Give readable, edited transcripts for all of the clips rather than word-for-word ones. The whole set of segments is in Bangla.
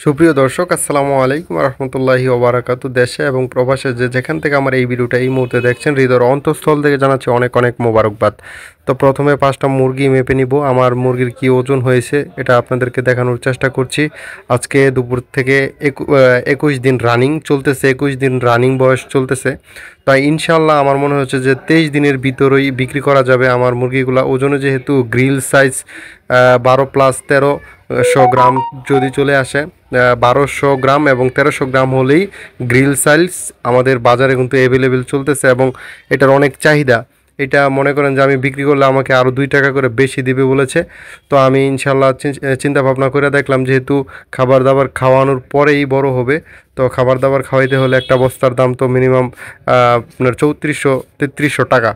সুপ্রিয় দর্শক, আসসালামু আলাইকুম রহমতুল্লাহি ওবারাকাতু। দেশে এবং প্রবাসে যে যেখান থেকে আমার এই ভিডিওটা এই মুহূর্তে দেখছেন, হৃদয়ের অন্তঃস্থল থেকে জানাচ্ছি অনেক অনেক মোবারকবাদ। তো প্রথমে 5টা মুরগি মেপে নিব। আমার মুরগির কি ওজন হয়েছে এটা আপনাদেরকে দেখানোর চেষ্টা করছি। আজকে দুপুর থেকে 21 দিন রানিং চলতেছে, 21 দিন রানিং বয়স চলতেছে। তাই ইনশাল্লাহ আমার মনে হচ্ছে যে 23 দিনের ভিতরেই বিক্রি করা যাবে আমার মুরগিগুলা। ওজনে যেহেতু গ্রিল সাইজ 12+1300 গ্রাম যদি চলে আসে, 1200 গ্রাম এবং 1300 গ্রাম হলেই গ্রিল সাইজ আমাদের বাজারে কিন্তু অ্যাভেলেবেল চলতেছে এবং এটার অনেক চাহিদা। এটা মনে করেন যে আমি বিক্রি করলে আমাকে আরও 2 টাকা করে বেশি দিবে বলেছে। তো আমি ইনশাল্লাহ চিন্তা ভাবনা করে দেখলাম, যেহেতু খাবার দাবার খাওয়ানোর পরেই বড় হবে, তো খাবার দাবার খাওয়াইতে হলে একটা বস্তার দাম তো মিনিমাম আপনার 3400-3300 টাকা।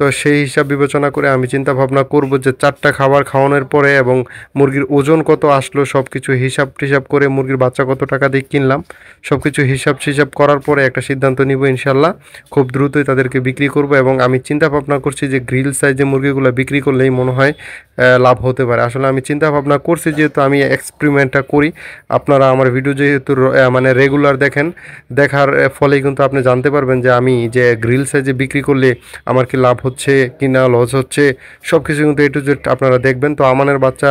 তো সেই হিসাব বিবেচনা করে আমি চিন্তা ভাবনা করব যে 4টা খাবার খাওয়ানোর পরে এবং মুরগির ওজন কত আসলো সব কিছু হিসাব টিসাব করে, মুরগির বাচ্চা কত টাকা দিয়ে কিনলাম সব কিছু হিসাব টিসাব করার পরে একটা সিদ্ধান্ত নিব ইনশাল্লাহ। খুব দ্রুতই তাদেরকে বিক্রি করব এবং আমি চিন্তা ভাবনা করছি যে গ্রিল সাইজে মুরগিগুলো বিক্রি করলেই মনে হয় লাভ হতে পারে। আসলে আমি চিন্তা ভাবনা করছি, যেহেতু আমি এক্সপেরিমেন্টটা করি। আপনারা আমার ভিডিও যেহেতু মানে রেগুলার দেখেন, দেখার ফলেই কিন্তু আপনি জানতে পারবেন যে আমি যে গ্রিল সাইজে বিক্রি করলে আমার কি লাভ হচ্ছে কি না, লস হচ্ছে, সব কিছু কিন্তু A to Z আপনারা দেখবেন। তো আমানের বাচ্চা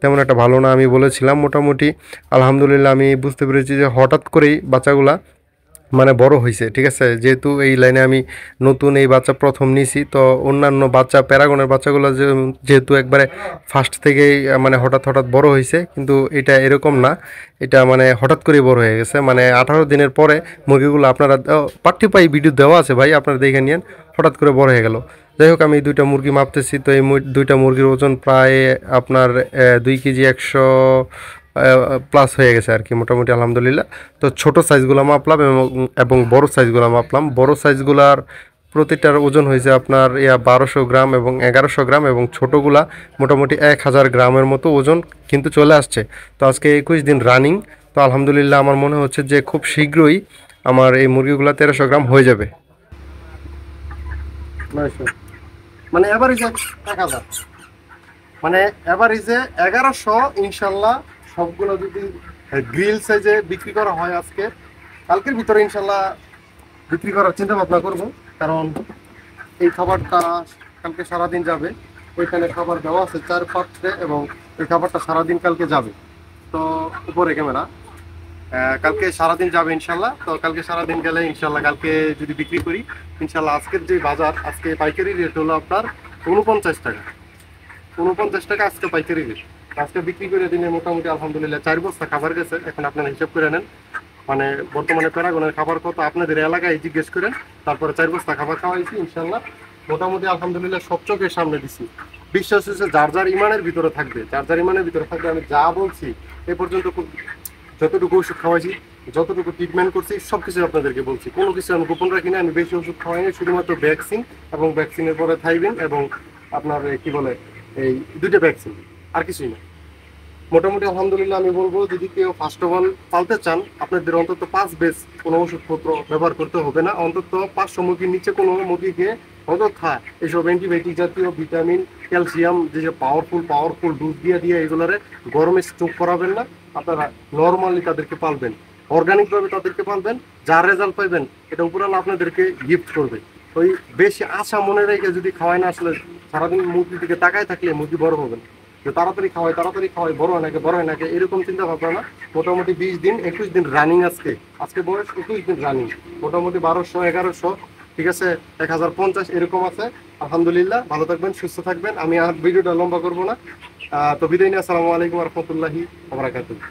তেমন একটা ভালো না, আমি বলেছিলাম। মোটামুটি আলহামদুলিল্লাহ আমি বুঝতে পেরেছি যে হঠাৎ করেই বাচ্চাগুলা মানে বড় হয়েছে, ঠিক আছে। যেহেতু এই লাইনে আমি নতুন, এই বাচ্চা প্রথম নিছি, তো অন্যান্য বাচ্চা প্যারাগনের বাচ্চাগুলো যেহেতু একবারে ফার্স্ট থেকেই মানে হঠাৎ হঠাৎ বড় হয়েছে, কিন্তু এটা এরকম না। এটা মানে হঠাৎ করেই বড় হয়ে গেছে, মানে 18 দিনের পরে মুরগিগুলো আপনারা পার্টি পাই ভিডিও দেওয়া আছে ভাই, আপনারা দেখে নিন, হঠাৎ করে বড় হয়ে গেল। যাই হোক, আমি এই 2টা মুরগি মাপতেছি। তো এই 2টা মুরগির ওজন প্রায় আপনার 2 কেজি 100 প্লাস হয়ে গেছে আর কি, মোটামুটি আলহামদুলিল্লাহ। তো ছোট সাইজগুলো মাপলাম এবং বড় সাইজগুলো মাপলাম। বড় সাইজগুলার প্রতিটার ওজন হয়েছে আপনার 1200 গ্রাম এবং 1100 গ্রাম, এবং ছোটোগুলা মোটামুটি 1000 গ্রামের মতো ওজন কিন্তু চলে আসছে। তো আজকে 21 দিন রানিং। তো আলহামদুলিল্লাহ আমার মনে হচ্ছে যে খুব শীঘ্রই আমার এই মুরগিগুলা 1300 গ্রাম হয়ে যাবে। মানে এভারেজে 1000, মানে এভারেজে 1100 ইনশাল্লাহ। সবগুলো যদি গ্রিল সাইজে বিক্রি করা হয় আজকে কালকের ভিতরে ইনশাল্লাহ বিক্রি করার চিন্তা ভাবনা করবো। কারণ এই খাবারটা কালকে সারাদিন যাবে। ওইখানে খাবার দেওয়া আছে 4 পাত্রে এবং এই খাবারটা সারাদিন কালকে যাবে। তো উপরে ক্যামেরা কালকে সারাদিন যাবে ইনশাল্লাহ। তো কালকে সারাদিন গেলে ইনশাল্লাহ কালকে যদি বিক্রি করি ইনশাল্লাহ, আজকের যে বাজার, আজকে পাইকারি রেট হলো আপনার 49 টাকা। 49 টাকা আজকে পাইকারি রেট। আজকে বিক্রি করে দিনে মোটামুটি আলহামদুলিল্লাহ 4 বস্তা খাবার গেছে। এখন আপনারা হিসাব করে নেন, মানে বর্তমানে প্যারাগনের খাবার কত আপনাদের এলাকায় জিজ্ঞেস করেন। তারপরে 4 বস্তা খাবার খাওয়াইছি ইনশাল্লাহ। মোটামুটি আলহামদুলিল্লাহ সব চোখের সামনে দিছি। বিশ্বাস হচ্ছে যার যার ইমানের ভিতরে থাকবে, যার যার ইমানের ভিতরে থাকবে। আমি যা বলছি এ পর্যন্ত যতটুকু ওষুধ খাওয়াইছি, যতটুকু ট্রিটমেন্ট করছি, সব কিছু আপনাদেরকে বলছি। কোনো কিছু আমি গোপন রাখি না। আমি বেশি ওষুধ খাওয়াইনি, শুধুমাত্র ভ্যাকসিন এবং ভ্যাকসিনের পরে থাইবিন এবং আপনার কি বলে এই 2টা ভ্যাকসিন, আর কিছুই না। মোটামুটি আলহামদুলিল্লাহ আমি বলবো, যদি কেউ ফার্স্ট অফ অল পালতে চান, আপনাদের অন্তত 5 বেস কোনো ওষুধপত্র ব্যবহার করতে হবে না। অন্তত 500 মুরগির নিচে কোনো মুরগিকে অযথা এইসব অ্যান্টিবায়োটিক জাতীয় ভিটামিন, ক্যালসিয়াম যে পাওয়ারফুল ডোজ দিয়ে এগুলোরে গরমে স্টোক করাবেন না। আপনারা নর্মালি তাদেরকে পালবেন, অর্গানিকভাবে তাদেরকে পালবেন। যা রেজাল্ট পাইবেন এটা উপরালা আপনাদেরকে গিফট করবে। ওই বেশি আশা মনে রেখে যদি খাওয়ায় না, আসলে সারাদিন মুরগির দিকে তাকায় থাকলে মুরগি বড় হবে না। যে তাড়াতাড়ি খাওয়াই, বড় হয় নাকি এরকম চিন্তা ভাবনা না। মোটামুটি 20 দিন 21 দিন রানিং। আজকে বয়স 21 দিন রানিং। মোটামুটি 1200 1100, ঠিক আছে, 1050 এরকম আছে। আলহামদুলিল্লাহ ভালো থাকবেন, সুস্থ থাকবেন। আমি আর ভিডিওটা লম্বা করবো না। তো বিদায় নিয়ে আসসালামু আলাইকুম রহমতুল্লাহি ওয়া বারাকাতুহু।